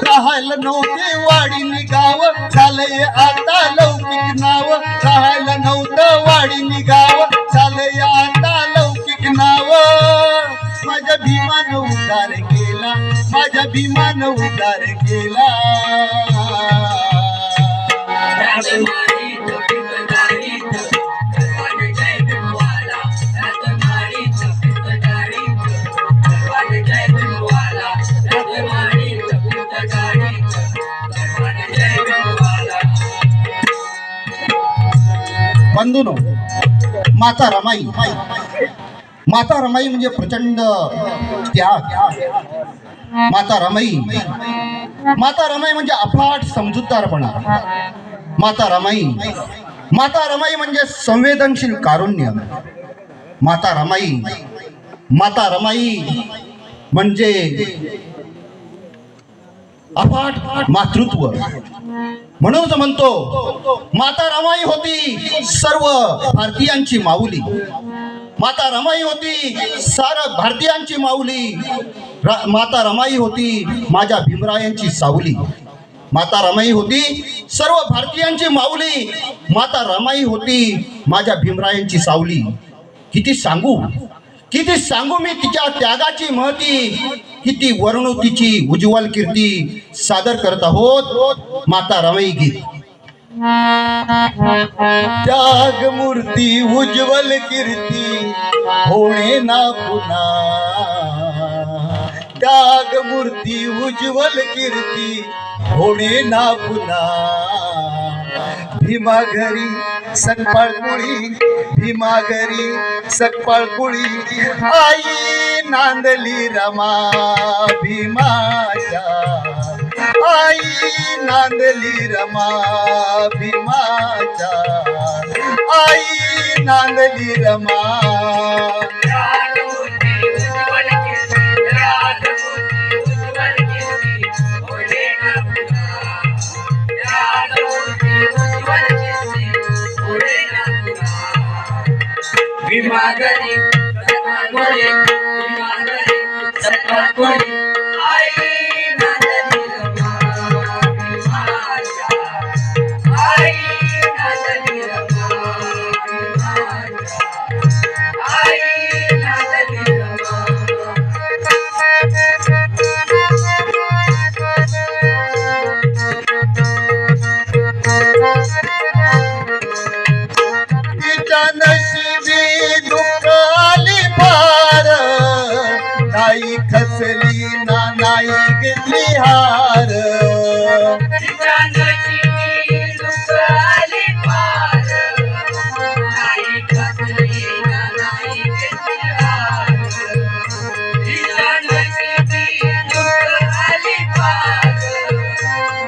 राहायला नव्हते वाडी निगाव झालंय आता लौकिक नाव राहायला नव्हतं वाडी निगाव झालंय आता लौकिक नाव माझ्या भीमान उद्धार केला माझ्या भीमान उद्धार केला बंधूनो माता रमाई म्हणजे प्रचंड त्याग माता रमाई म्हणजे अफाट समजूतदारपणा माता रमाई म्हणजे संवेदनशील कारुण्य माता रमाई म्हणजे अफाट मातृत्व म्हणूनच म्हणतो माता रमाई होती सर्व भारतीयांची माऊली माता रमाई होती सार भारतीयांची माऊली माता रमाई होती माझ्या भीमरायांची सावली माता रमाई होती सर्व भारतीयांची माऊली माता रमाई होती माझ्या भीमरायांची सावली किती सांगू मी तिच्या त्यागाची महती किती वर्णू तिची उज्ज्वल कीर्ती सादर करत आहोत माता रमाई गीत त्याग मूर्ती उज्ज्वल कीर्ती होणे ना पुन्हा त्याग मूर्ती उज्ज्वल कीर्ती होणे ना पुन्हा भीमा घरी सकपाळ कुळी भीमा घरी सकपाळ कुळी आई नांदली रमा भीमाच्या आई नांदली रमा भीमाच्या आई नांदली रमा भीमागरी आई नांदली रमा भीमाच्या आई नांदली रमा भीमाच्या आई नांदली रमा तिच्या नशिबी दुःख आली फार नाही खचली ना नाही घेतली हार तिच्या नशिबी दुःख आली फार नाही खचली ना नाही घेतली हार तिच्या नशिबी दुःख आली फार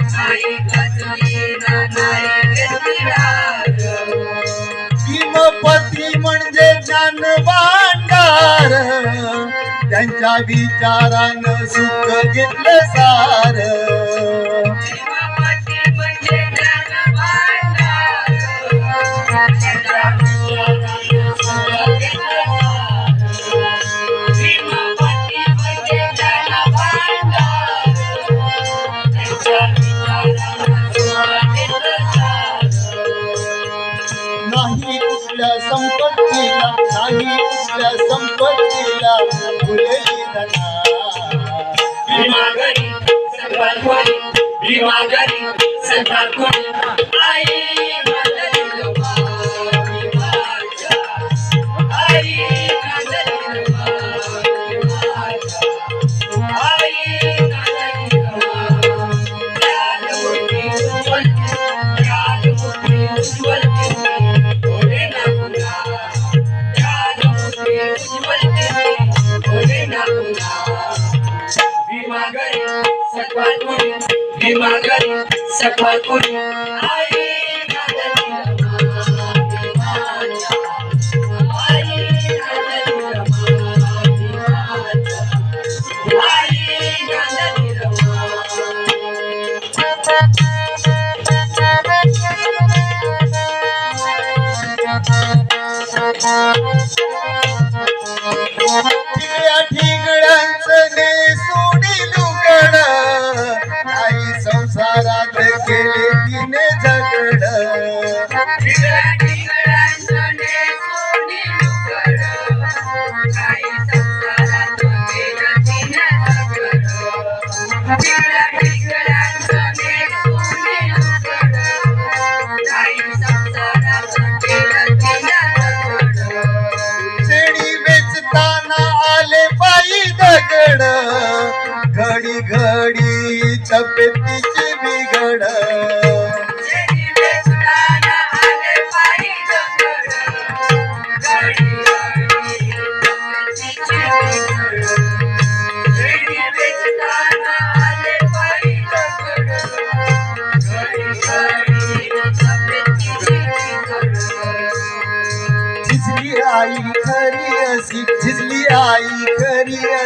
नाही खचली ना नाही घेतली हार भीमपती म्हणजे ज्ञान भांडार त्यांच्या विचारानं सुख घेतलं सार भीमपती म्हणजे ज्ञान भांडार त्यांच्या विचारानं सुख घेतलं सार भीमपती म्हणजे ज्ञान भांडार त्यांच्या विचारानं सुख घेतलं सार नाही कुठल्या संपत्तीला नाही कुठल्या संपत्तीला फुलली धना भीमागरी सकपाळ कुळी भीमागरी सकपाळ कुळी आई नांदली रमा भीमाच्या आई नांदली रमा भीमाच्या आई नांदली रमा ज्ञानमूर्ती उज्ज्वल कीर्ती होणे ना पुन्हा ज्ञानमूर्ती उज्ज्वल कीर्ती होणे ना पुन्हा भीमागरी सकपाळ कुळी भीमागरी सकपाळ कुळी आई नांदली रमा भीमाच्या आई नांदली रमा भीमाच्या आई नांदली रमा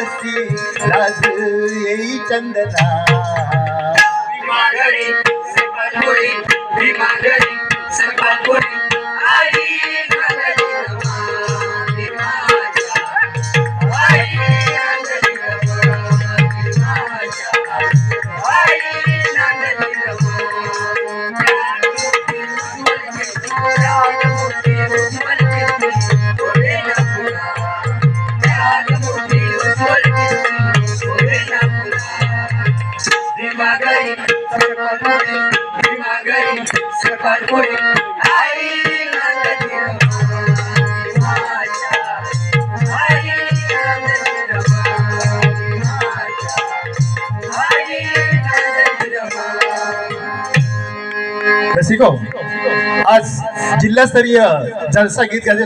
वसी लाज येई चंदना भीमागरी सकळपुरी भीमागरी सकळपुरी आई नांदली रमा भीमाच्या आई नांदली रमा भीमाच्या आई नांदली रमा राजमूर्ती उज्ज्वल कीर्ती ओढे ना पुन्हा राजमूर्ती उज्ज्वल कीर्ती ओढे ना पुन्हा भीमागरी सकळपुरी भीमागरी सकळपुरी आई नांदली रमा भीमाच्या आई नांदली रमा भीमाच्या आई नांदली रमा रसिको, आज जिल्हास्तरीय जलसा गीत गायले